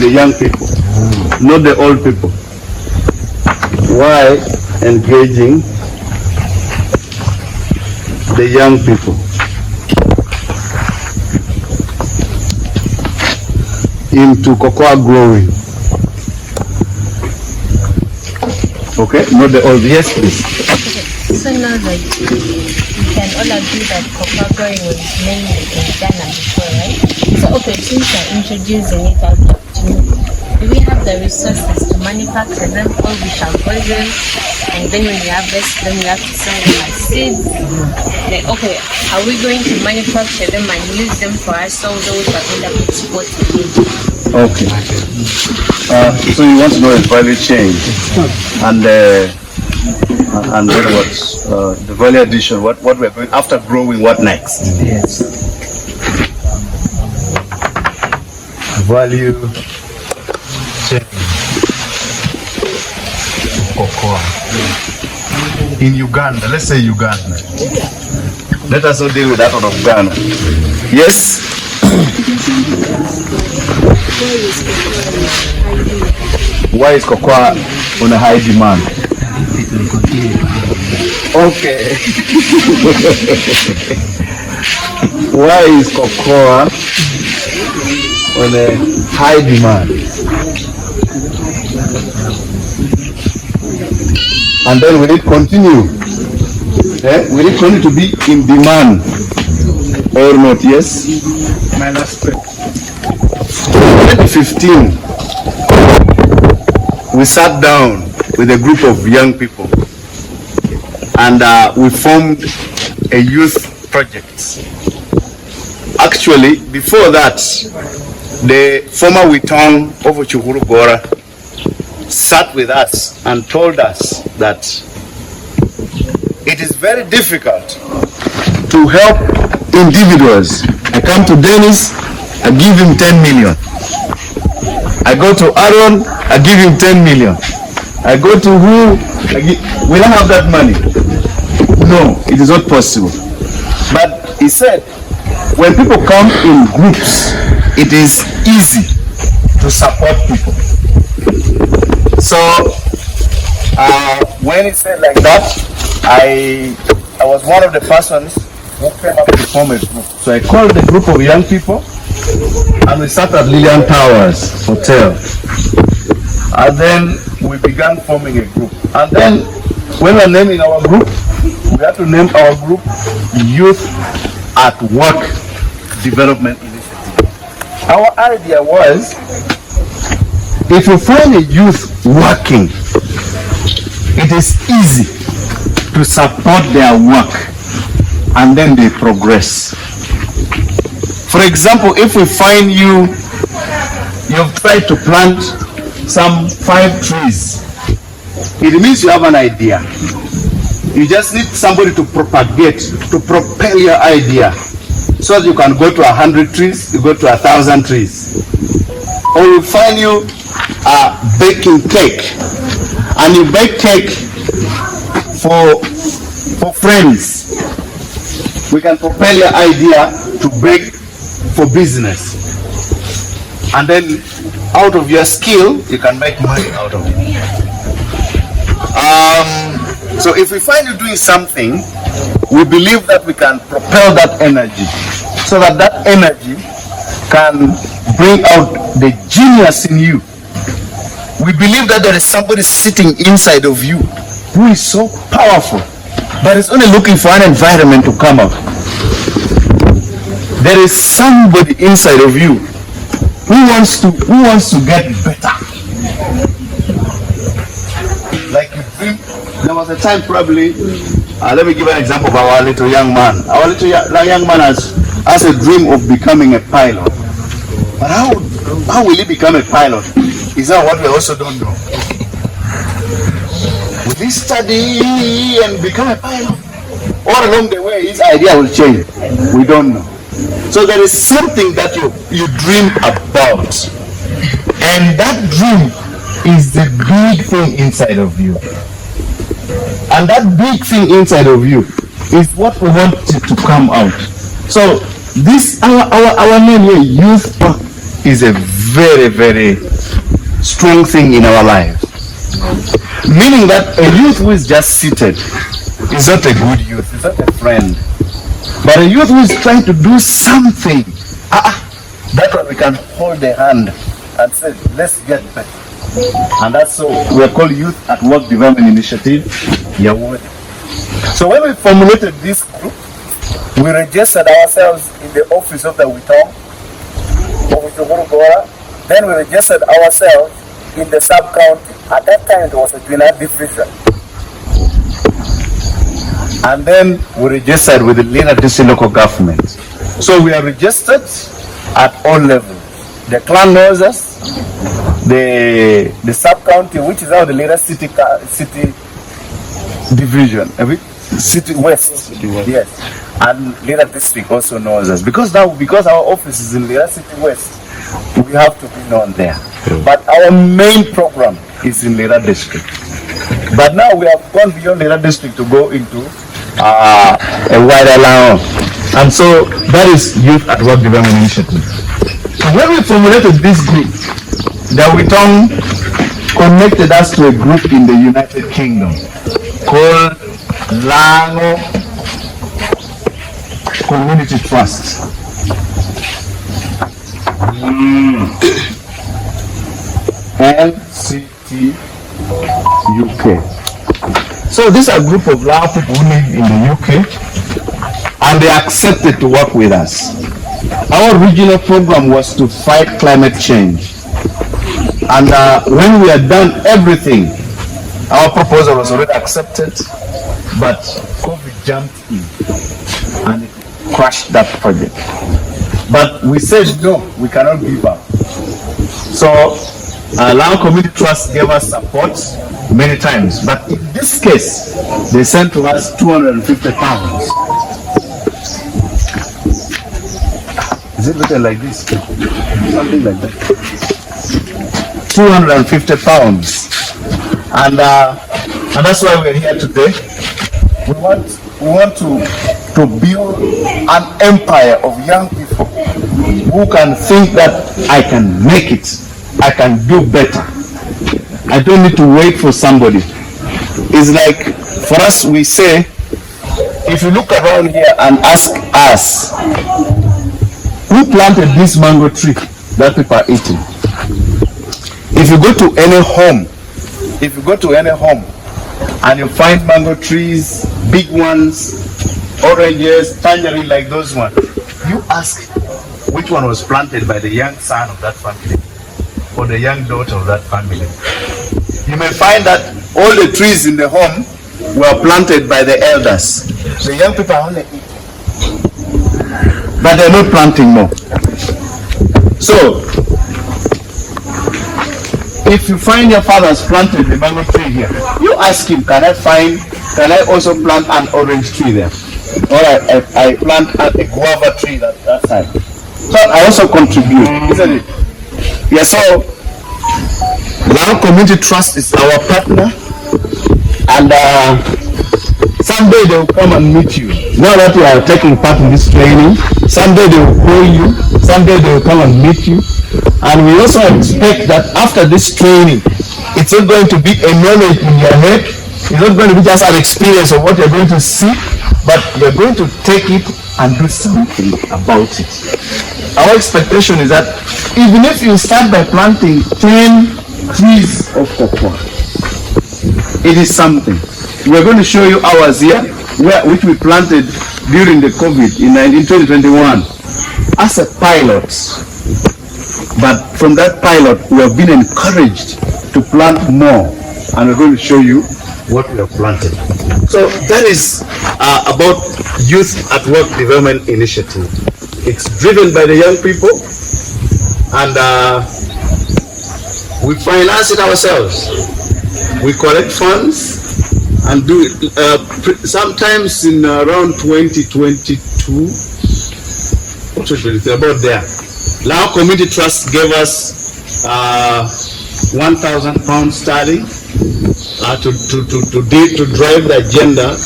the young people, not the old people. Why engaging the young people into cocoa growing? Okay, not the old. Yes, please. So now that we can all agree that cocoa growing was mainly in Ghana before, right? So okay, since you're introducing it, I'd love to know, do we have the resources to manufacture them, or we shall grow them, and then when we harvest them, we have to sell them as seeds? Like, okay, are we going to manufacture them and use them for us, all those that end up exporting? Okay. So you want to know the value chain and the value addition, what we're going after growing, what next? Yes. Value chain cocoa in Uganda. Let's say Uganda. Let us not deal with that out of Ghana. Yes. Why is cocoa on a high demand? Okay. Why is cocoa on a high demand? And then will it continue? Will it continue to be in demand or not? Yes? My last question. 2015, we sat down with a group of young people and we formed a youth project. Actually, before that, the former Witong of Chukuru Gora sat with us and told us that it is very difficult to help individuals. I come to Dennis, I give him 10 million. I go to Aaron, I give him 10 million. I go to who? We don't have that money. No, it is not possible. But he said, when people come in groups, it is easy to support people. So when he said like that, I was one of the persons who came up to form a group. So I called the group of young people and we sat at Lillian Towers Hotel. And then we began forming a group. And then when we were naming our group, we had to name our group Youth at Work Development Initiative. Our idea was, if you find a youth working, it is easy to support their work and then they progress. For example, if we find you've tried to plant some 5 trees, it means you have an idea. You just need somebody to propagate, to propel your idea, so that you can go to 100 trees, you go to 1,000 trees. Or we find you baking cake, and you bake cake for friends. We can propel your idea to bake for business, and then out of your skill you can make money out of it. So if we find you doing something, we believe that we can propel that energy, so that that energy can bring out the genius in you. We believe that there is somebody sitting inside of you who is so powerful, but is only looking for an environment to come out. There is somebody inside of you who wants to get better. Like you dream. There was a time probably, let me give an example of our little young man. Our little young man has a dream of becoming a pilot. But how will he become a pilot? Is that what we also don't know? Will he study and become a pilot? Or along the way his idea will change? We don't know. So there is something that you dream about, and that dream is the big thing inside of you, and that big thing inside of you is what we want to come out. So this our name here, Youth is a very, very strong thing in our lives. Meaning that a youth who is just seated is not a good youth, is not a friend. But a youth who is trying to do something, that's when we can hold the hand and say, let's get better. And that's so we are called Youth at Work Development Initiative, YAWODI. So when we formulated this group, we registered ourselves in the office of the Witong, then we registered ourselves in the sub-county. At that time it was a Twina division. And then we registered with the Lena District Local Government. So we are registered at all levels. The clan knows us, the sub-county, which is now the Lena City Division, City West. Yes. And Lena District also knows us. Because our office is in Lena City West, we have to be known there. But our main program is in Lena District. But now we have gone beyond Lena District to go into a wider land. And so that is Youth at Work Development Initiative. So when we formulated this group, the Witong connected us to a group in the United Kingdom called Lango Community Trust. LCT UK. So these are a group of Lao people who live in the UK, and they accepted to work with us. Our original program was to fight climate change. And when we had done everything, our proposal was already accepted, but COVID jumped in and it crashed that project. But we said, no, we cannot give up. So Lao Community Trust gave us support many times. But in this case, they sent to us £250. Is it written like this? Something like that. £250. And that's why we're here today. We want to build an empire of young people who can think that I can make it, I can do better. I don't need to wait for somebody. It's like, for us, we say, if you look around here and ask us, who planted this mango tree that people are eating? If you go to any home, and you find mango trees, big ones, oranges, tangerine like those ones, you ask which one was planted by the young son of that family or the young daughter of that family. You may find that all the trees in the home were planted by the elders. The young people are only eating, but they're not planting more. So, if you find your father's planted the mango tree here, you ask him, can I also plant an orange tree there? Or I plant a guava tree that side. So I also contribute, isn't it? Yeah, so Lao Community Trust is our partner, and someday they will come and meet you. Now that you are taking part in this training, someday they will call you, someday they will come and meet you. And we also expect that after this training, it's not going to be a knowledge in your head, it's not going to be just an experience of what you're going to see, but you're going to take it and do something about it. Our expectation is that even if you start by planting 10 trees of cocoa, it is something. We're going to show you ours here, which we planted during the COVID in 2021 as a pilot. But from that pilot, we have been encouraged to plant more, and we're going to show you what we have planted. So that is about Youth at Work Development Initiative. It's driven by the young people, and we finance it ourselves. We collect funds and do it sometimes in around 2022, about there. Lao Community Trust gave us £1,000 sterling to drive the agenda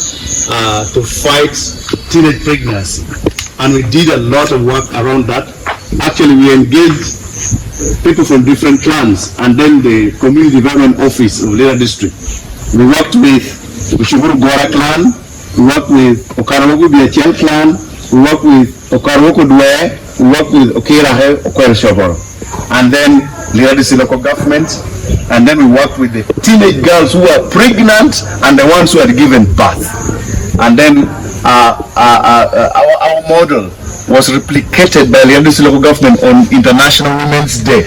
to fight teenage pregnancy, and we did a lot of work around that. Actually, we engaged people from different clans, and then the community development office of Lira district. We worked with the Shuburu Gora clan, we worked with Okarawoku Biachel clan, we worked with Okarawoku Dwe, we worked with Okirahe Okwel Shoboro, and then Lira district local government, and then we worked with the teenage girls who were pregnant and the ones who had given birth. And then our model was replicated by the Leandisi local government on International Women's Day,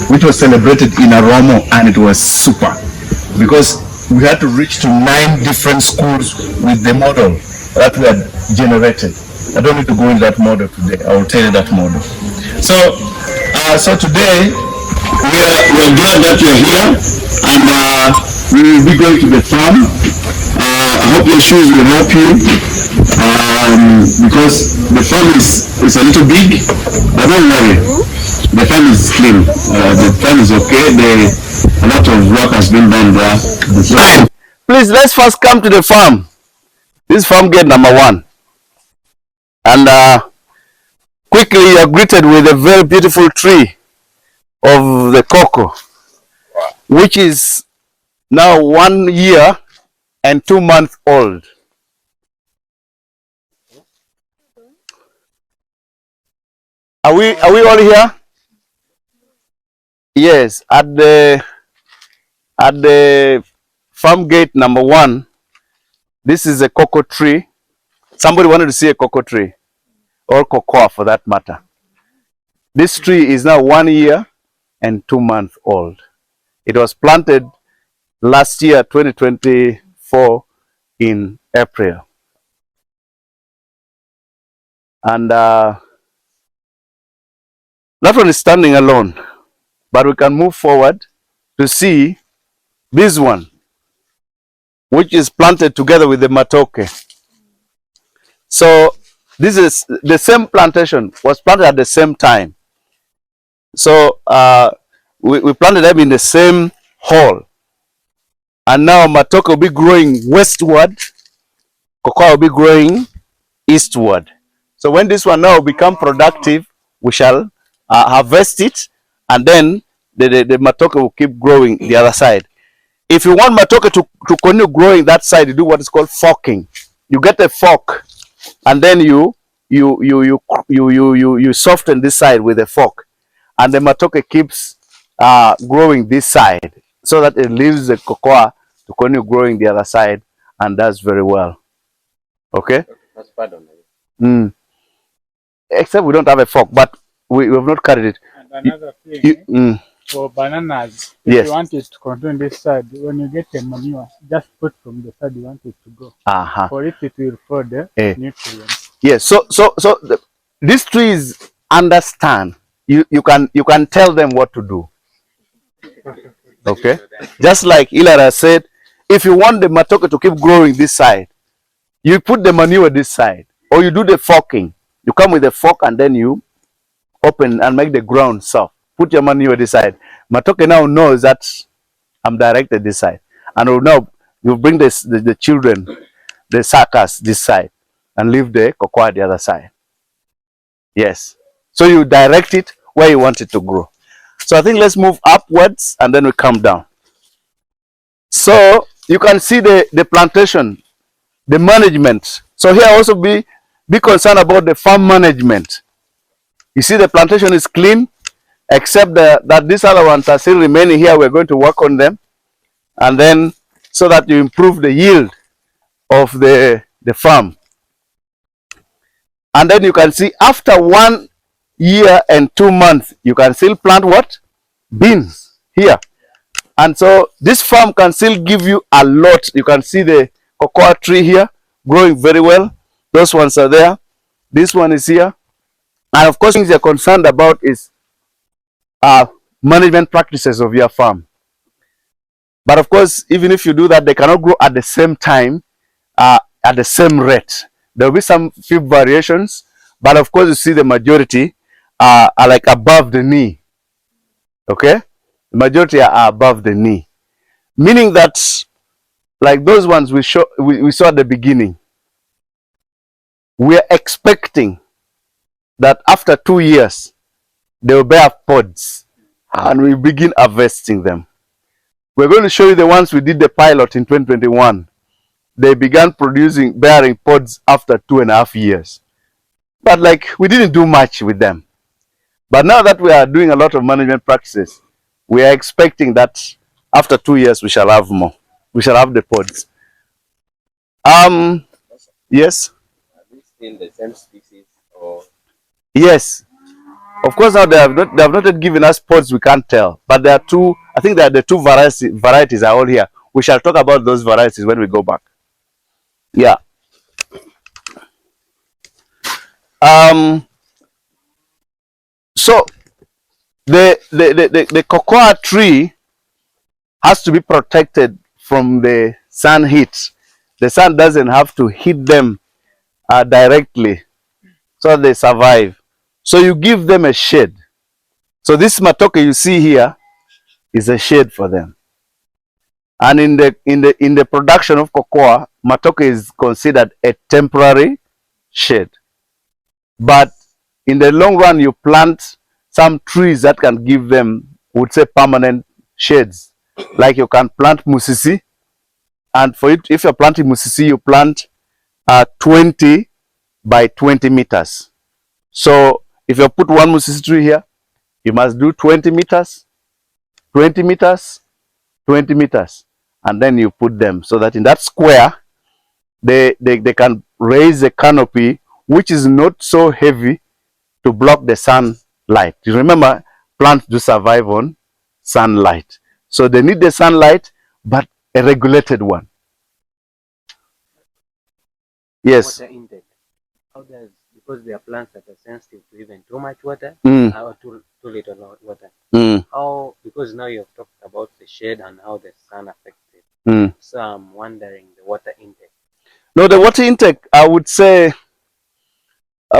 which was celebrated in Aromo, and it was super because we had to reach to 9 different schools with the model that we had generated. I don't need to go into that model today. I will tell you that model. So, so today we are glad that you are here, and we will be going to the farm. I hope your shoes will help you, because the farm is a little big, but don't worry, the farm is clean, the farm is okay, a lot of work has been done there. So, please, let's first come to the farm. This farm gate number 1. And quickly you are greeted with a very beautiful tree of the cocoa, which is now 1 year and 2 months old. Are we all here? Yes, at the farm gate number 1. This is a cocoa tree. Somebody wanted to see a cocoa tree, or cocoa for that matter. This tree is now 1 year and 2 months old. It was planted last year, 2024, in April. And that one is standing alone, but we can move forward to see this one, which is planted together with the matoke. So this is the same plantation, was planted at the same time. So we planted them in the same hole. And now matoke will be growing westward, cocoa will be growing eastward. So when this one now become productive, we shall harvest it, and then the matoke will keep growing the other side. If you want matoke to continue growing that side, you do what is called forking. You get a fork, and then you soften this side with a fork, and the matoke keeps growing this side, so that it leaves the cocoa to continue growing the other side, and does very well. Okay? That's bad on it. Except we don't have a fork, but we have not carried it. And another thing, for bananas, if yes, you want it to continue this side, when you get a manure, just put from the side you want it to go. For it will for the nutrients. Yes. So these trees understand. You can tell them what to do. Okay. Just like Ilara said, if you want the matoke to keep growing this side, you put the manure this side, or you do the forking. You come with a fork and then you open and make the ground soft. Put your manure this side. Matoke now knows that I'm directed this side, and now you bring the children, the suckers this side, and leave the cocoa the other side. Yes. So you direct it where you want it to grow. So I think let's move upwards and then we come down. So you can see the plantation, the management. So here also be concerned about the farm management. You see the plantation is clean, except that these other ones are still remaining here. We're going to work on them, and then so that you improve the yield of the farm. And then you can see after 1 year and 2 months, you can still plant what? Beans here. And so this farm can still give you a lot. You can see the cocoa tree here growing very well. Those ones are there. This one is here. And of course, things you're concerned about is management practices of your farm. But of course, even if you do that, they cannot grow at the same time, at the same rate. There will be some few variations, but of course, you see the majority are like above the knee. Okay? The majority are above the knee. Meaning that, like those ones we saw at the beginning, we are expecting that after 2 years, they will bear pods. and we begin harvesting them. We're going to show you the ones we did the pilot in 2021. They began bearing pods after 2.5 years. But like, we didn't do much with them. But now that we are doing a lot of management practices, we are expecting that after 2 years, we shall have more. We shall have the pods. Yes? Are they still the same species or? Yes. Of course, now they have not yet given us pods, we can't tell. But there are two, I think that the two varieties are all here. We shall talk about those varieties when we go back. Yeah. So the cocoa tree has to be protected from the sun heat. The sun doesn't have to hit them directly so they survive. So you give them a shade. So this matoke you see here is a shade for them. And in the production of cocoa, matoke is considered a temporary shade. But in the long run, you plant some trees that can give them, would say, permanent shades. Like you can plant musisi, and for it, if you're planting musisi, you plant 20 by 20 meters. So if you put one musisi tree here, you must do 20 meters, 20 meters, 20 meters, and then you put them so that in that square, they can raise a canopy which is not so heavy to block the sunlight. You remember, plants do survive on sunlight. So they need the sunlight, but a regulated one. Yes. Water intake. How does, because there are plants that are sensitive to even too much water or too little water. How, because now you've talked about the shade and how the sun affects it. So I'm wondering the water intake. No, the water intake, I would say,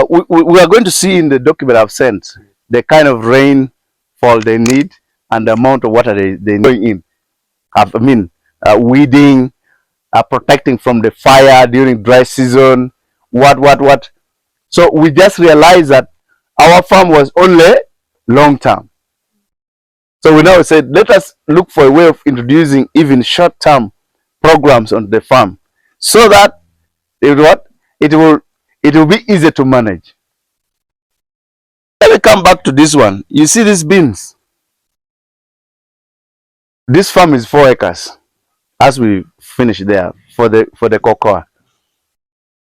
we are going to see in the document I've sent the kind of rainfall they need and the amount of water they need in. I mean, weeding, protecting from the fire during dry season, what. So we just realized that our farm was only long term. So we now said, let us look for a way of introducing even short term programs on the farm so that it will be easy to manage. Let me come back to this one. You see these beans? This farm is 4 acres. As we finish there for the cocoa.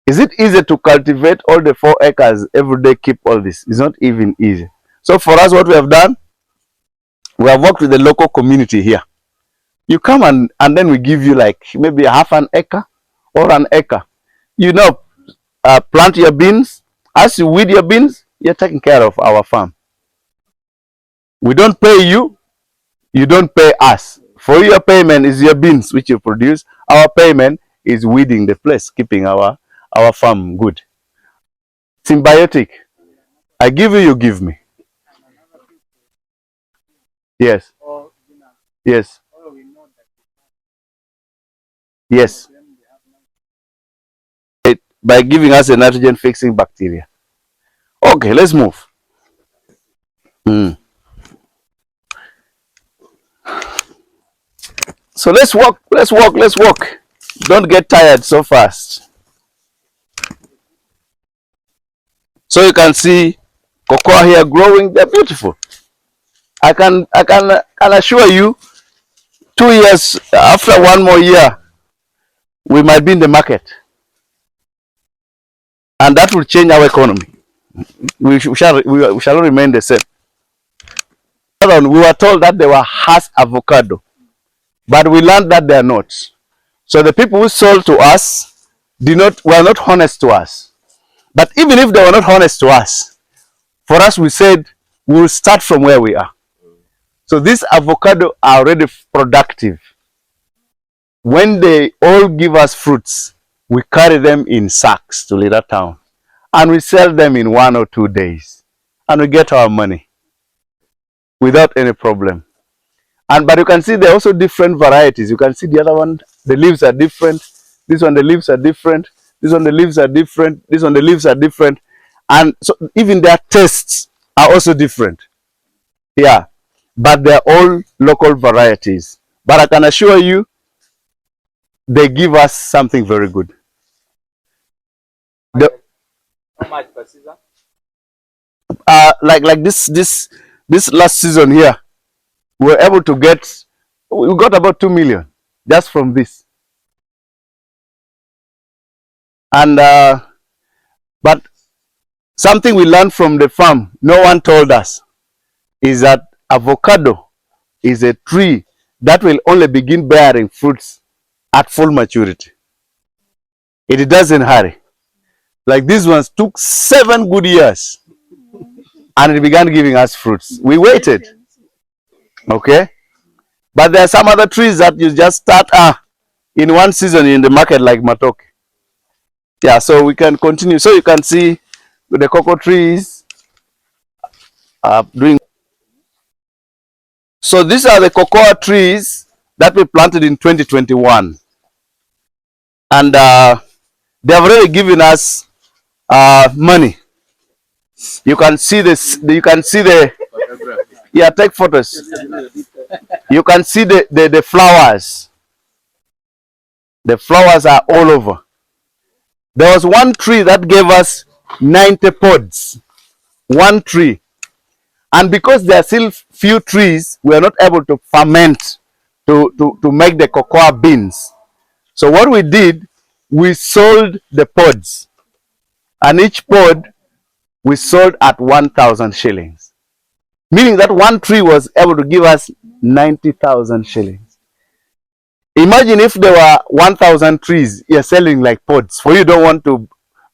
Is it easy to cultivate all the 4 acres every day, keep all this? It's not even easy. So for us, what we have done, we have worked with the local community here. You come and then we give you like maybe half an acre or an acre. You know, plant your beans. As you weed your beans, you're taking care of our farm. We don't pay you, you don't pay us. For your payment is your beans which you produce. Our payment is weeding the place, keeping our farm good. Symbiotic. I give you, you give me. Yes. Yes. Yes. By giving us a nitrogen fixing bacteria. Okay, let's move. So let's walk. Don't get tired so fast. So you can see cocoa here growing, they're beautiful. I can assure you 2 years after, 1 more year, we might be in the market. And that will change our economy. We shall not remain the same. We were told that they were Hass avocado, but we learned that they are not. So the people who sold to us were not honest to us. But even if they were not honest to us, for us we said we will start from where we are. So these avocado are already productive. When they all give us fruits, we carry them in sacks to Leader Town, and we sell them in 1 or 2 days, and we get our money without any problem. But you can see there are also different varieties. You can see the other one, the leaves are different. This one, the leaves are different. This one, the leaves are different. This one, the leaves are different. And so even their tastes are also different. Yeah. but they're all local varieties. But I can assure you, they give us something very good. How much per season? Like this last season here, we were able to get, we got about 2 million just from this. And but something we learned from the farm, no one told us, is that avocado is a tree that will only begin bearing fruits at full maturity. It doesn't hurry. Like these ones took 7 good years and it began giving us fruits. We waited. Okay? But there are some other trees that you just start in one season in the market, like matoke. Yeah, so we can continue. So you can see the cocoa trees doing. So these are the cocoa trees that we planted in 2021. And they have already given us money. You can see this, you can see the, yeah, take photos. You can see the flowers. The flowers are all over. There was one tree that gave us 90 pods. One tree. And because there are still few trees, we are not able to ferment to make the cocoa beans. So what we did, we sold the pods. And each pod we sold at 1,000 shillings. Meaning that one tree was able to give us 90,000 shillings. Imagine if there were 1,000 trees, you're selling like pods. For you don't want to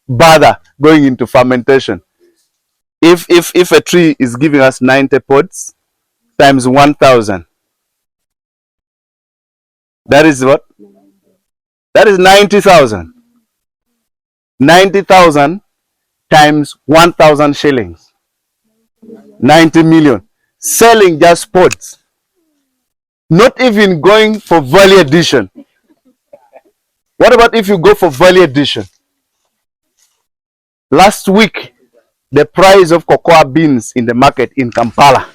bother going into fermentation. If a tree is giving us 90 pods times 1,000, that is what? That is 90,000. 90,000 times 1,000 shillings. 90 million. Selling just pods. Not even going for value addition. What about if you go for value addition? Last week, the price of cocoa beans in the market in Kampala,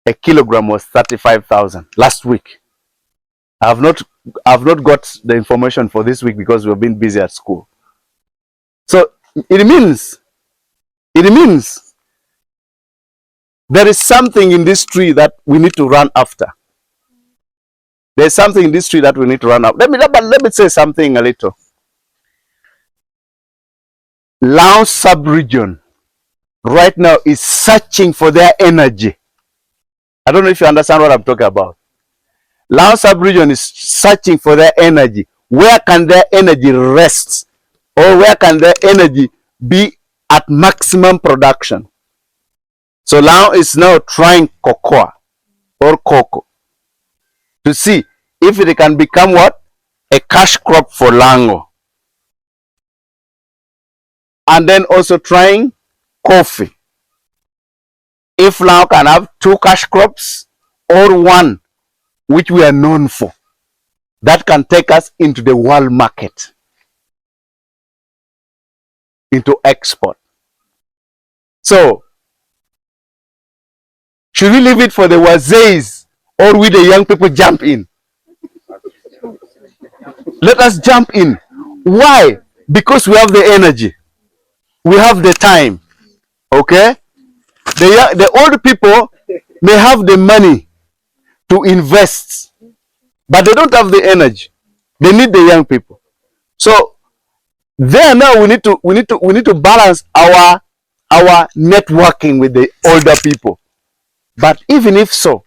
a kilogram was 35,000 last week. I have not got the information for this week because we've been busy at school. So it means there is something in this tree that we need to run after. There's something in this tree that we need to run after. Let me say something a little. Lao sub-region right now is searching for their energy. I don't know if you understand what I'm talking about. Lao sub-region is searching for their energy. Where can their energy rest? Or where can their energy be at maximum production? So Lao is now trying cocoa or cocoa to see if it can become what? A cash crop for Lango. And then also trying coffee. If Lao can have 2 cash crops or 1, which we are known for, that can take us into the world market, into export. So, should we leave it for the wazeis or we the young people jump in? Let us jump in. Why? Because we have the energy. We have the time. Okay? The old people may have the money to invest, but they don't have the energy. They need the young people. So there now we need to balance our networking with the older people. But even if so,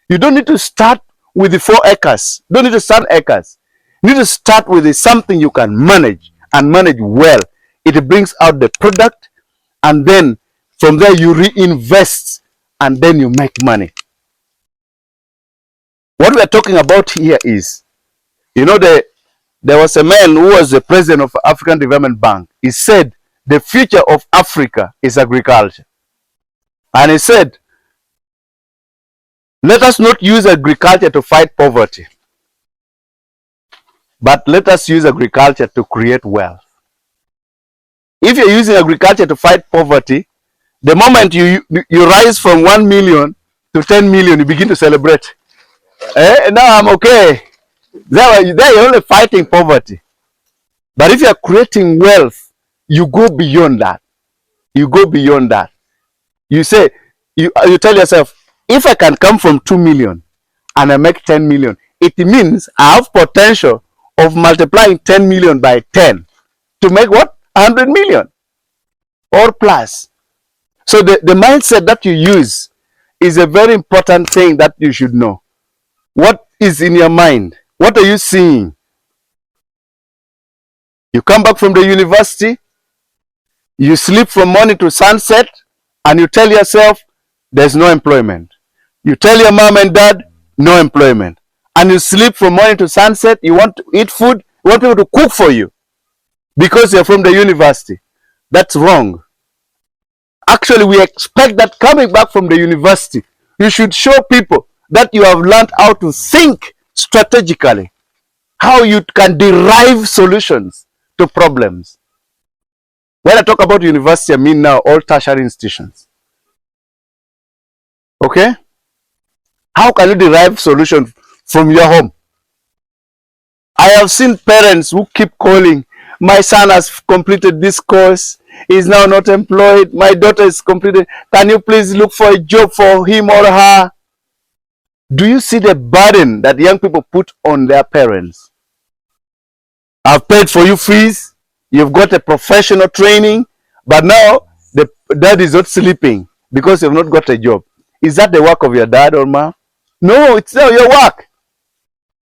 you don't need to start with the 4 acres. Don't need to start acres. You need to start with something you can manage and manage well. It brings out the product, and then from there you reinvest, and then you make money. What we are talking about here is, you know, there was a man who was the president of African Development Bank. He said the future of Africa is agriculture. And he said, let us not use agriculture to fight poverty, but let us use agriculture to create wealth. If you're using agriculture to fight poverty, the moment you rise from 1 million to 10 million, you begin to celebrate. Now I'm okay. There you're only fighting poverty. But if you're creating wealth, you go beyond that. You go beyond that. You say, you tell yourself, if I can come from 2 million and I make 10 million, it means I have potential of multiplying 10 million by 10 to make what? 100 million or plus. So the mindset that you use is a very important thing that you should know. What is in your mind? What are you seeing? You come back from the university, you sleep from morning to sunset, and you tell yourself, there's no employment. You tell your mom and dad, no employment. And you sleep from morning to sunset, you want to eat food, you want people to cook for you because you're from the university. That's wrong. Actually, we expect that coming back from the university, you should show people that you have learned how to think strategically, how you can derive solutions to problems. When I talk about university, I mean now all tertiary institutions. Okay? How can you derive solutions from your home? I have seen parents who keep calling, my son has completed this course, he is now not employed, my daughter is completed, can you please look for a job for him or her? Do you see the burden that young people put on their parents? I've paid for you fees, you've got a professional training, but now the dad is not sleeping because you've not got a job. Is that the work of your dad or mom? No, it's not your work.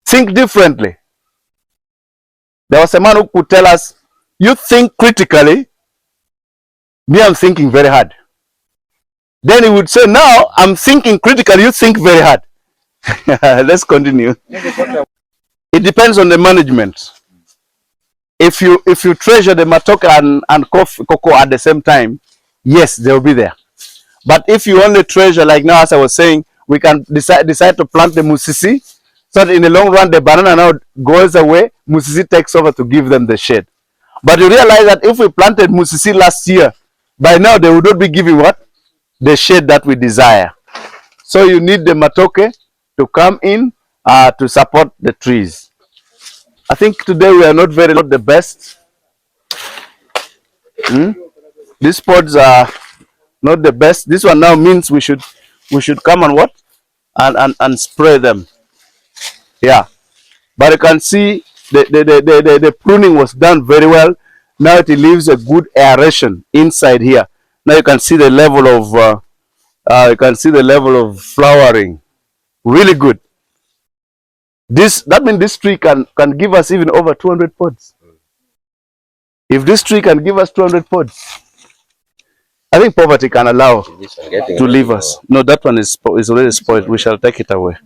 Think differently. There was a man who could tell us, you think critically, me I'm thinking very hard. Then he would say, now I'm thinking critically, you think very hard. Let's continue. It depends on the management. If you treasure the matoke and cocoa at the same time, yes, they'll be there. But if you only treasure, like now as I was saying, we can decide to plant the musisi, so that in the long run the banana now goes away, musisi takes over to give them the shade. But you realize that if we planted musisi last year, by now they would not be giving what? The shade that we desire. So you need the matoke to come in to support the trees. I think today we are not the best. These pods are not the best. This one now means we should come and what? And spray them. Yeah. But you can see the pruning was done very well. Now it leaves a good aeration inside here. Now you can see the level of flowering. Really good. That means this tree can give us even over 200 pods. If this tree can give us 200 pods, I think poverty can allow to leave us. No, that one is already spoiled. We shall take it away.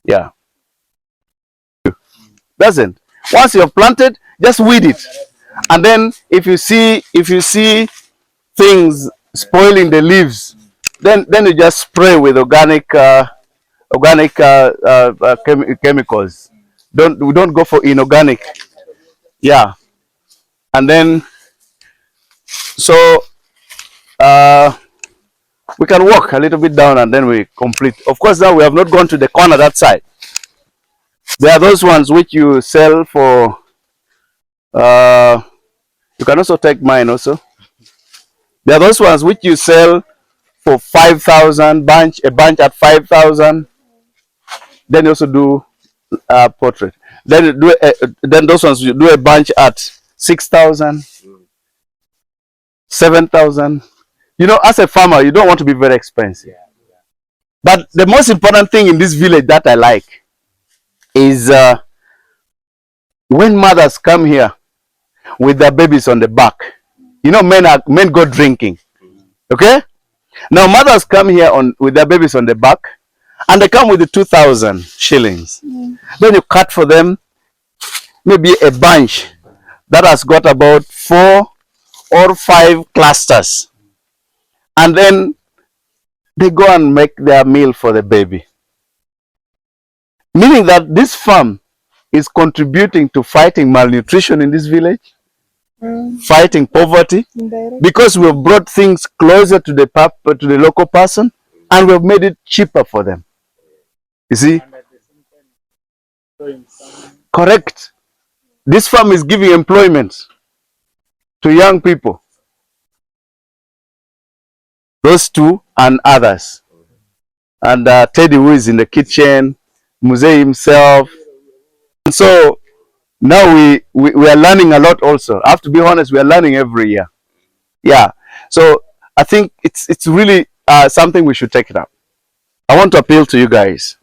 Yeah. Doesn't. Once you have planted, just weed it. And then if you see things spoiling the leaves, then you just spray with organic chemicals. We don't go for inorganic. Yeah. And then so we can walk a little bit down and then we complete. Of course, now we have not gone to the corner that side. There are those ones which you sell for. You can also take mine also. There are those ones which you sell for 5,000 a bunch at 5,000. Then you also do portrait. Then those ones you do a bunch at 6,000, 7,000. You know, as a farmer, you don't want to be very expensive. But the most important thing in this village that I like is when mothers come here with their babies on the back. You know, men go drinking. Okay? Now mothers come here with their babies on the back, and they come with the 2,000 shillings. Then you cut for them maybe a bunch that has got about 4 or 5 clusters. And then they go and make their meal for the baby. Meaning that this farm is contributing to fighting malnutrition in this village, fighting poverty, because we have brought things closer to the local person, and we've made it cheaper for them. You see? And at the same time, showing some Correct. This farm is giving employment to young people. Those two and others. And Teddy, who is in the kitchen, Muse himself. And so now we are learning a lot also. I have to be honest, we are learning every year. Yeah. So I think it's really something we should take it up. I want to appeal to you guys.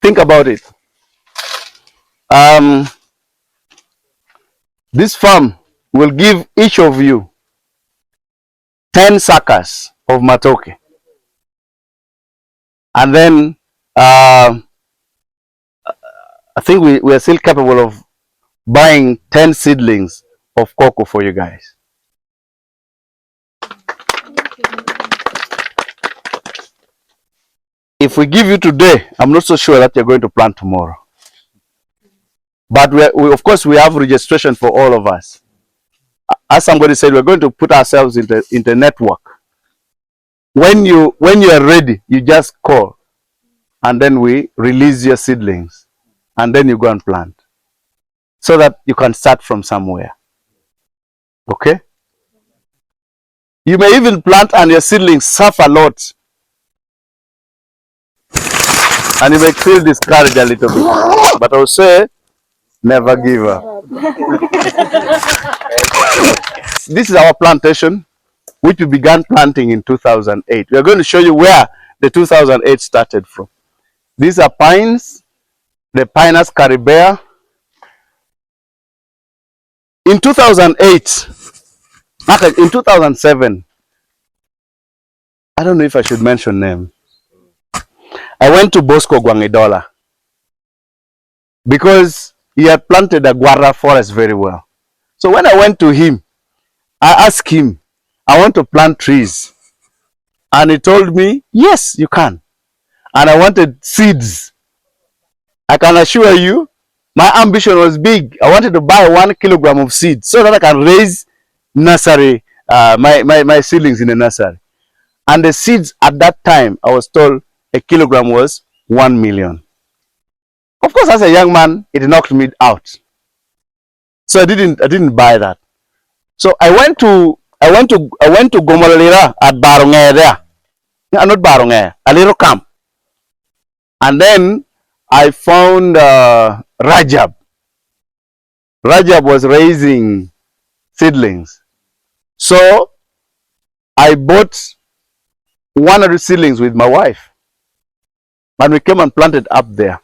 Think about it. This farm will give each of you 10 suckers of matoke. And then I think we are still capable of buying 10 seedlings of cocoa for you guys. If we give you today, I'm not so sure that you're going to plant tomorrow. But we of course, we have registration for all of us. As somebody said, we're going to put ourselves into network. When you are ready, you just call, and then we release your seedlings, and then you go and plant, so that you can start from somewhere. Okay? You may even plant and your seedlings suffer a lot, and you may feel discouraged a little bit. But I will say, never give up. This is our plantation, which we began planting in 2008. We are going to show you where the 2008 started from. These are pines, the Pinus caribea. In 2008, in 2007, I don't know if I should mention name. I went to Bosco Gwangidola because he had planted a guarra forest very well. So when I went to him, I asked him, I want to plant trees. And he told me, yes, you can. And I wanted seeds. I can assure you, my ambition was big. I wanted to buy 1 kilogram of seeds so that I can raise nursery, my seedlings in the nursery. And the seeds at that time, I was told a kilogram was 1 million. Of course, as a young man, it knocked me out. So I didn't buy that. So I went to Gomalira at Barongere there. No, not Barongere, a little camp. And then I found Rajab. Rajab was raising seedlings. So I bought 100 seedlings with my wife. And we came and planted up there.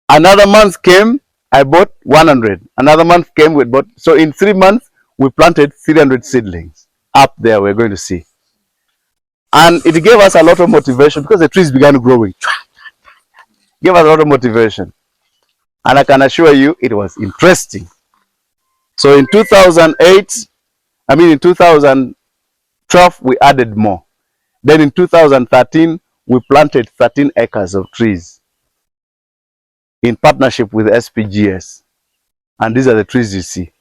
Another month came, I bought 100. Another month came, we bought. So in 3 months, we planted 300 seedlings up there. We're going to see. And it gave us a lot of motivation because the trees began growing. Gave us a lot of motivation. And I can assure you, it was interesting. So in 2012, we added more. Then in 2013, we planted 13 acres of trees in partnership with SPGS. And these are the trees you see.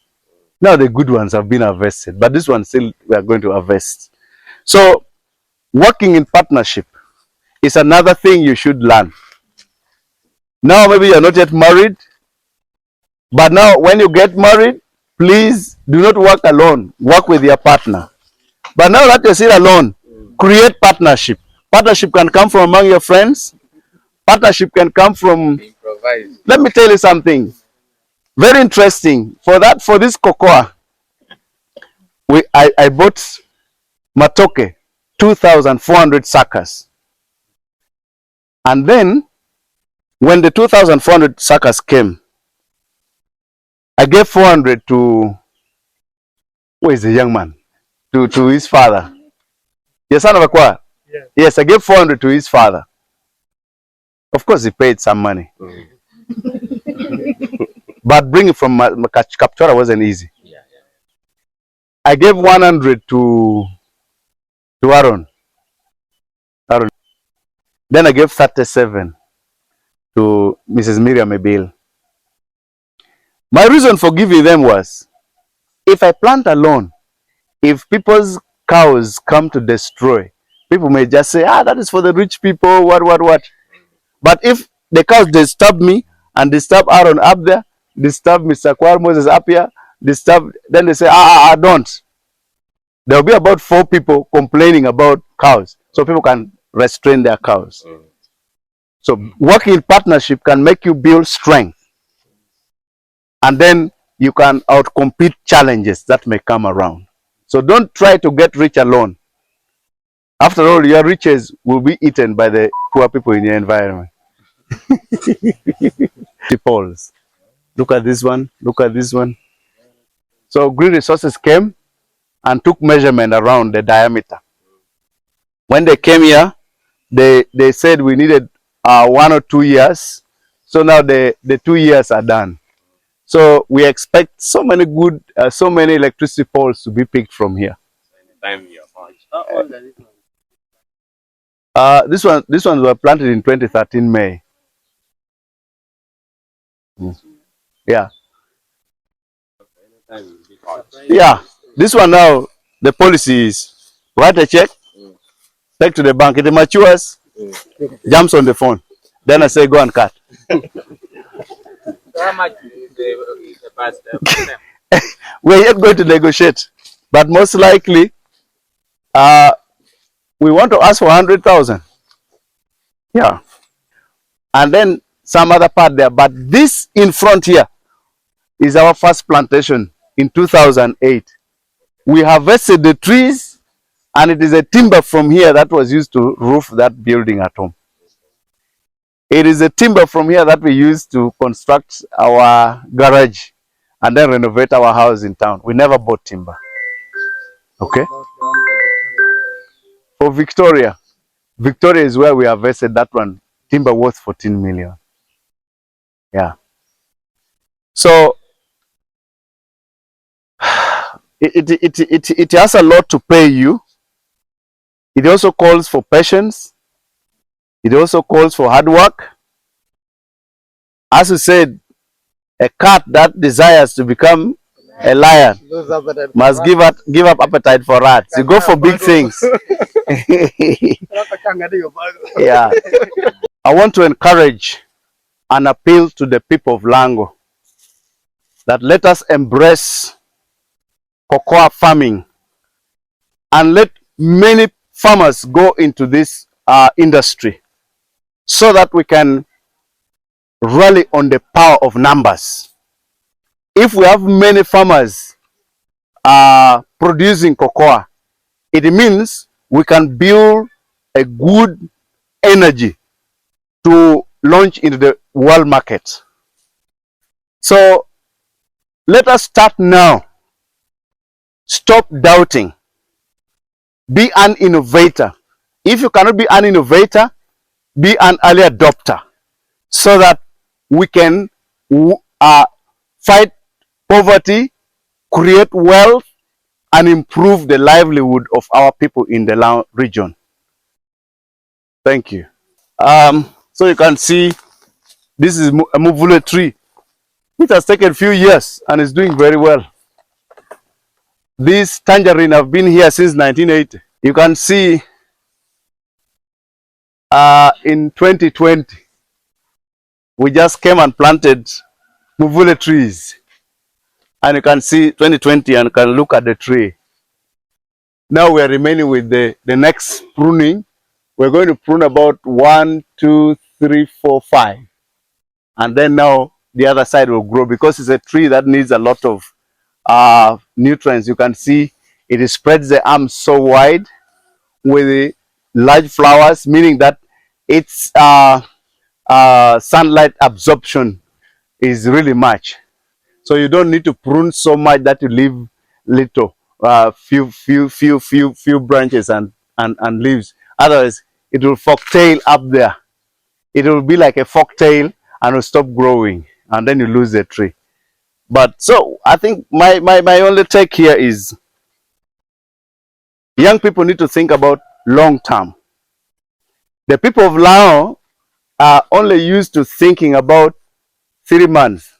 Now the good ones have been harvested, but this one still we are going to harvest. So working in partnership is another thing you should learn. Now maybe you're not yet married, but now when you get married, please do not work alone. Work with your partner. But now that you're still alone, create partnership. Partnership can come from among your friends. Partnership can come from... Improvise. Let me tell you something. Very interesting. For this cocoa, I bought matoke, 2,400 suckers. And then, when the 2,400 suckers came, I gave 400 to... Where is the young man? To his father. Your son of a choir? Yes. Yes, I gave 400 to his father. Of course, he paid some money. But bringing from Kapchora wasn't easy. Yeah. I gave 100 to Aaron. Then I gave 37 to Mrs. Miriam Ebil. My reason for giving them was, if I plant alone, if people's cows come to destroy, people may just say, ah, that is for the rich people, what. But if the cows disturb me and disturb Aaron up there, disturb Mr. Kwar Moses up here, disturb, then they say, don't. There will be about 4 people complaining about cows, so people can restrain their cows. So working in partnership can make you build strength, and then you can outcompete challenges that may come around. So don't try to get rich alone. After all, your riches will be eaten by the poor people in your environment. Poles. Look at this one. Look at this one. So Green Resources came and took measurement around the diameter. When they came here, they said we needed 1 or 2 years. So now the 2 years are done. So we expect so many good, so many electricity poles to be picked from here. This one were planted in 2013 May. Yeah. Yeah. This one now, the policy is write a check, take to the bank. It matures, jumps on the phone. Then I say, go and cut. How much is the past? We're yet going to negotiate, but most likely, we want to ask for 100,000. Yeah, and then some other part there. But this in front here is our first plantation in 2008. We harvested the trees, and it is a timber from here that was used to roof that building at home. It is a timber from here that we used to construct our garage and then renovate our house in town. We never bought timber. Okay? For Victoria. Victoria is where we harvested that one. Timber worth 14 million. Yeah. So it has a lot to pay you. It also calls for patience. It also calls for hard work. As you said, a cat that desires to become a lion must give up appetite for rats. You go for big things. Yeah. I want to encourage and appeal to the people of Lango that let us embrace cocoa farming and let many farmers go into this industry so that we can rally on the power of numbers. If we have many farmers producing cocoa, it means we can build a good energy to launch into the world market. So let us start now. Stop doubting. Be an innovator. If you cannot be an innovator, be an early adopter, so that we can fight poverty, create wealth, and improve the livelihood of our people in the region. Thank you. So you can see this is a muvule tree. It has taken a few years and is doing very well. This tangerine have been here since 1980. You can see in 2020, we just came and planted muvule trees. And you can see 2020 and can look at the tree. Now we are remaining with the next pruning. We're going to prune about 1, 2, 3, 4, 5. And then now the other side will grow because it's a tree that needs a lot of nutrients. You can see it spreads the arms so wide with the large flowers, meaning that its sunlight absorption is really much. So you don't need to prune so much that you leave little, few branches and leaves. Otherwise, it will forktail up there. It will be like a forktail and will stop growing, and then you lose the tree. But so I think my only take here is young people need to think about long term. The people of Lao are only used to thinking about 3 months.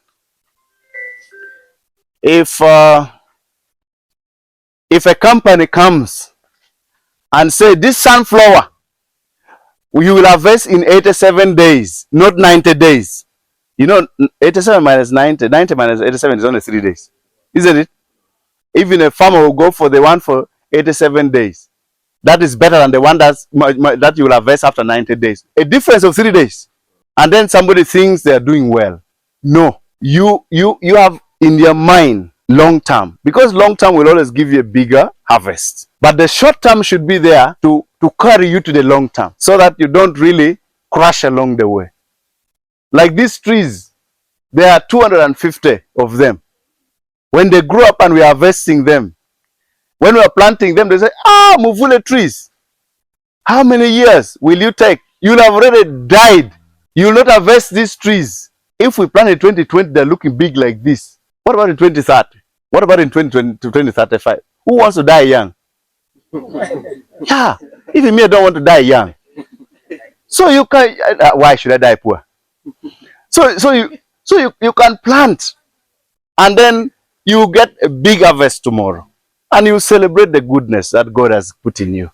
If a company comes and say this sunflower you will harvest in 87 days, not 90 days. You know, 87 minus 90, 90 minus 87 is only 3 days, isn't it? Even a farmer will go for the one for 87 days. That is better than the one that you will harvest after 90 days. A difference of 3 days. And then somebody thinks they are doing well. No, you have in your mind long term, because long term will always give you a bigger harvest. But the short term should be there to carry you to the long term, so that you don't really crash along the way. Like these trees, there are 250 of them. When they grow up and we are harvesting them, when we are planting them, they say, Muvule trees. How many years will you take? You'll have already died. You will not harvest these trees. If we plant in 2020, they're looking big like this. What about in 2030? What about in 2020 to 2035? Who wants to die young? Yeah, even me, I don't want to die young. So you can, why should I die poor? So you can plant, and then you get a big harvest tomorrow, and you celebrate the goodness that God has put in you.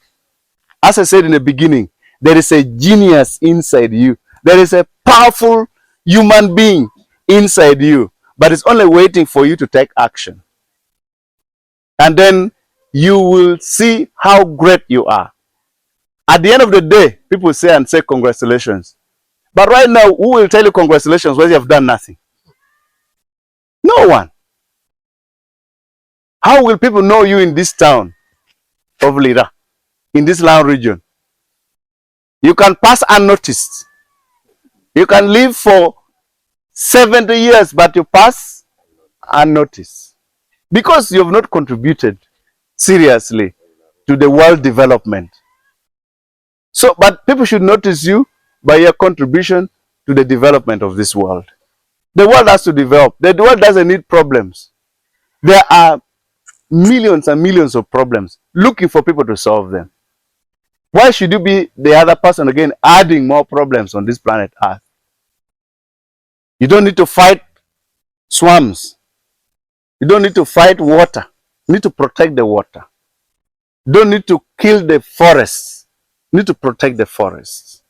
As I said in the beginning, there is a genius inside you. There is a powerful human being inside you, but it's only waiting for you to take action. And then you will see how great you are. At the end of the day, people say congratulations. But right now, who will tell you congratulations when you have done nothing? No one. How will people know you in this town of Lira, in this land region? You can pass unnoticed. You can live for 70 years, but you pass unnoticed, because you have not contributed seriously to the world development. So, but people should notice you by your contribution to the development of this world. The world has to develop. The world doesn't need problems. There are millions and millions of problems looking for people to solve them. Why should you be the other person again adding more problems on this planet Earth? You don't need to fight swarms. You don't need to fight water. You need to protect the water. You don't need to kill the forests. You need to protect the forests.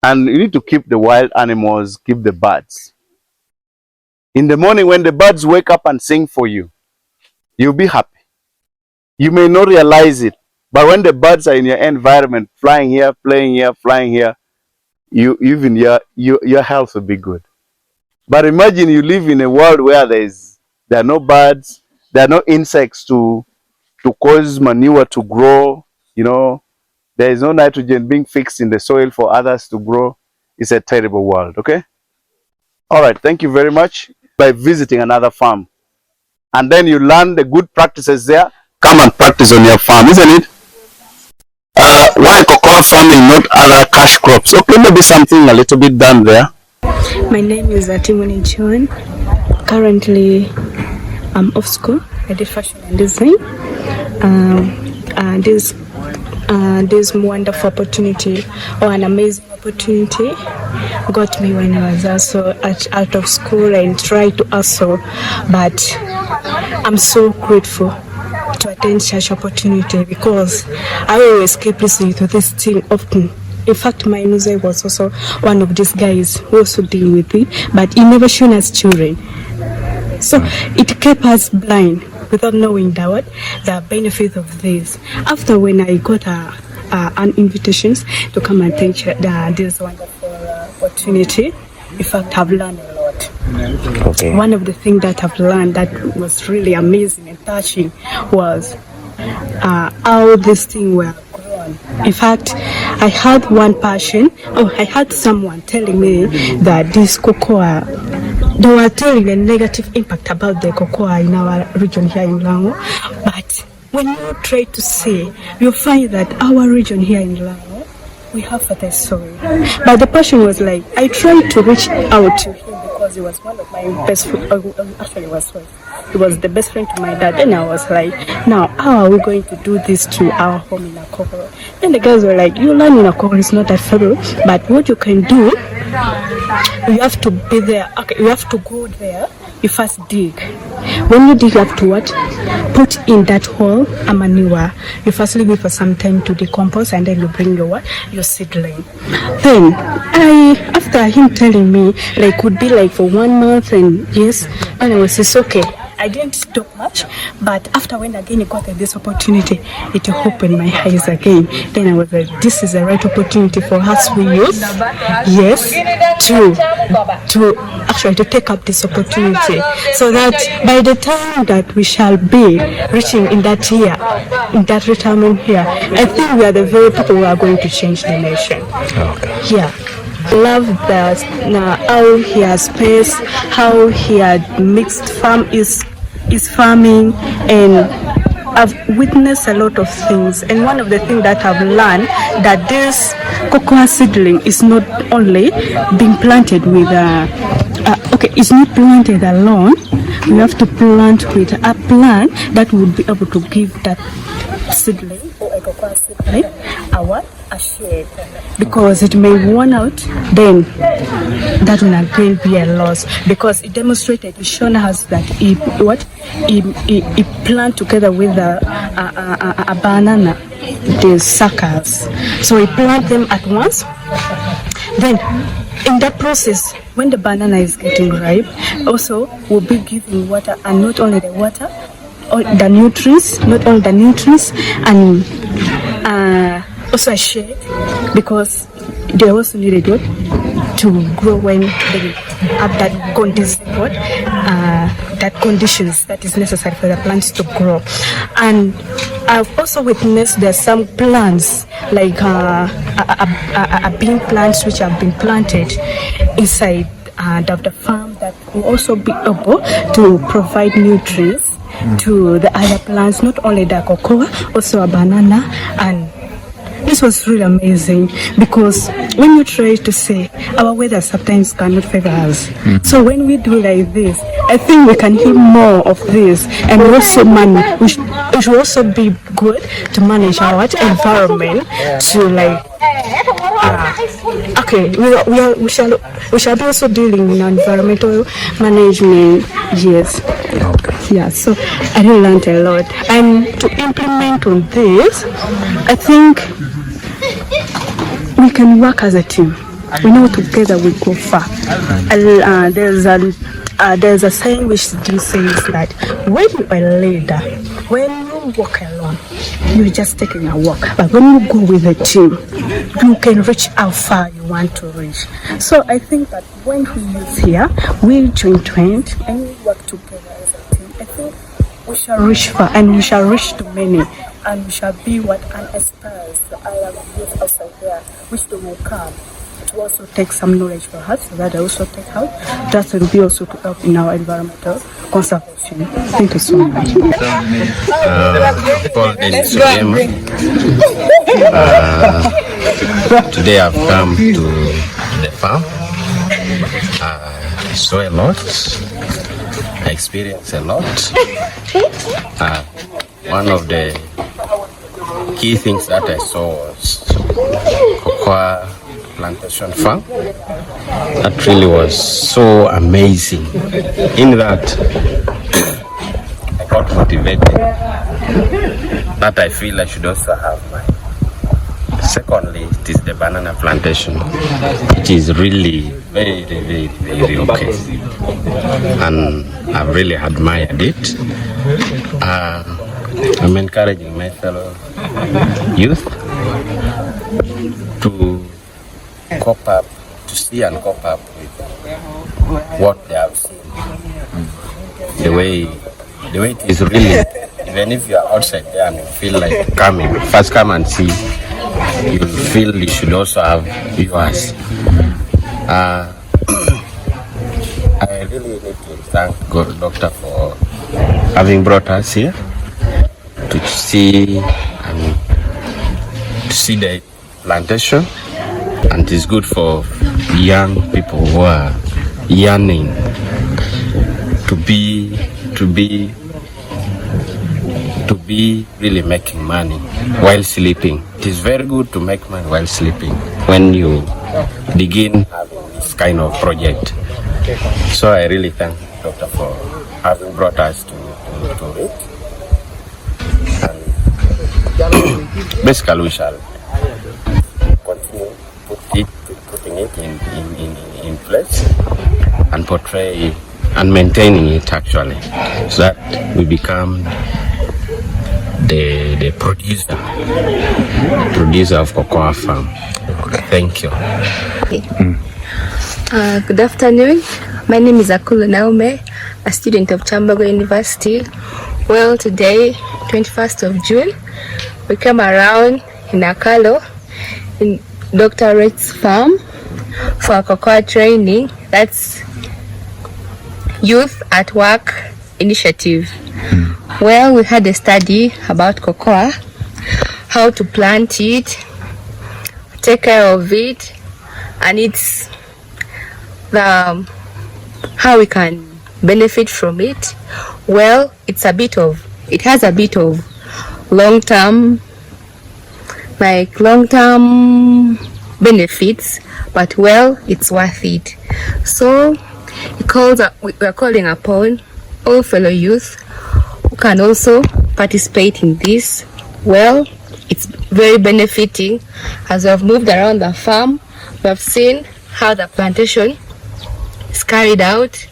And you need to keep the wild animals, keep the birds. In the morning when the birds wake up and sing for you, you'll be happy. You may not realize it, but when the birds are in your environment, flying here, playing here, flying here, your health will be good. But imagine you live in a world where there are no birds, there are no insects to cause manure to grow, you know, there is no nitrogen being fixed in the soil for others to grow. It's a terrible world, okay? All right, thank you very much. By visiting another farm, and then you learn the good practices there, come and practice on your farm, isn't it? Why cocoa farming, not other cash crops? Okay, maybe something a little bit done there. My name is Atimoni John. Currently, I'm off school. I did fashion and design. This wonderful opportunity, or an amazing opportunity, got me when I was also out of school and tried to hustle. But I'm so grateful to attend such opportunity, because I always keep listening to this thing often. In fact, my Nuzai was also one of these guys who also deal with it, but he never shown us children. So it kept us blind without knowing the benefit of this. After when I got an invitation to come and teach this wonderful opportunity, in fact, I've learned a lot. Okay. One of the things that I've learned that was really amazing and touching was how this thing were grown. In fact, I had I had someone telling me that this cocoa, they were telling a negative impact about the cocoa in our region here in Lango. But when you try to see, you find that our region here in Lango, we have fertile soil. But the passion was like, I tried to reach out to him because he was one of my best friends. Actually, he was the best friend to my dad. And I was like, now, how are we going to do this to our home in Akalo? Then the guys were like, you learn in Akalo is not a fellow, but what you can do, You have to be there. Okay, you have to go there. You first dig. When you dig, you have to what? Put in that hole a manure. You first leave it for some time to decompose, and then you bring your what? Your seedling. Then after him telling me, like, would be like for 1 month, and yes, and I was just okay. I didn't stop much, but after when again I got this opportunity, it opened my eyes again. Then I was like, this is the right opportunity for us we youth, yes, to actually to take up this opportunity, so that by the time that we shall be reaching in that year, in that retirement year, I think we are the very people who are going to change the nation. Okay. Yeah. Love that how he has space, how he had mixed is farming, and I've witnessed a lot of things. And one of the things that I've learned, that this cocoa seedling is not only being planted with it's not planted alone. We have to plant with a plant that would be able to give that seedling or a cocoa seedling a shade, because it may worn out, then that will again be a loss, because it demonstrated, it shown us that it plant together with a banana, the suckers. So we plant them at once. Then in that process, when the banana is getting ripe, also we'll be giving water, and not only the water, all the nutrients, and also a shade, because they also needed it to grow when they have that conditions that is necessary for the plants to grow. And I've also witnessed there's some plants like a bean plants which have been planted inside the farm that will also be able to provide nutrients to the other plants, not only the cocoa, also a banana. And this was really amazing, because when you try to say our weather sometimes cannot favor us, so when we do like this, I think we can hear more of this, and also it should also be good to manage our environment, to like we shall be also dealing in environmental management. Yes. Yeah, so I really learned a lot, and to implement on this, I think we can work as a team. We know together we go far. There's a saying which says that when you are a leader, when you walk alone, you're just taking a walk. But when you go with a team, you can reach how far you want to reach. So I think that when we use here, we join trend and we work together as a team, I think we shall reach far, and we shall reach to many, and we shall be what an aspires to other youth outside there, which they will come to also take some knowledge for us, so that they also take out. That will be also to help in our environmental conservation. Thank you so much. Today I've come to the farm. I saw a lot. I experienced a lot. One of the key things that I saw was cocoa plantation farm. That really was so amazing, in that I got motivated, that I feel I should also have mine. Secondly, it is the banana plantation. It is really very, very, very okay, and I've really admired it. I'm encouraging my fellow youth to cope up, to see and cope up with what they have seen. The way it is really, even if you are outside there and you feel like coming, first come and see. You feel you should also have yours. I really need to thank God, Doctor, for having brought us here to see the plantation, and it is good for young people who are yearning to be really making money while sleeping. It is very good to make money while sleeping when you begin having this this kind of project. So I really thank Doctor for having brought us to it. And basically, we shall continue putting it in place and portray and maintaining it actually, so that we become the producer of cocoa farm. Thank you. Good afternoon. My name is Akalo, a student of Chambago University. Well, today, 21st of June, we came around in Akalo, in Dr. Rett's farm for a cocoa training. That's Youth at Work initiative. Well, we had a study about cocoa, how to plant it, take care of it, and it's how we can benefit from it. Well, it has a bit of long-term benefits, but well, it's worth it. So we are calling upon all fellow youth who can also participate in this. Well, it's very benefiting. As we have moved around the farm, we have seen how the plantation is carried out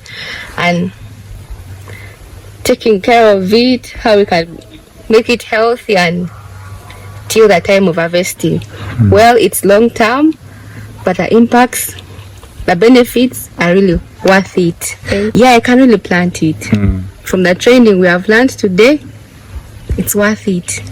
and taking care of it, how we can make it healthy and till the time of harvesting. Well, it's long term, but the benefits are really worth it. Yeah, I can really plant it. From the training we have learned today, it's worth it.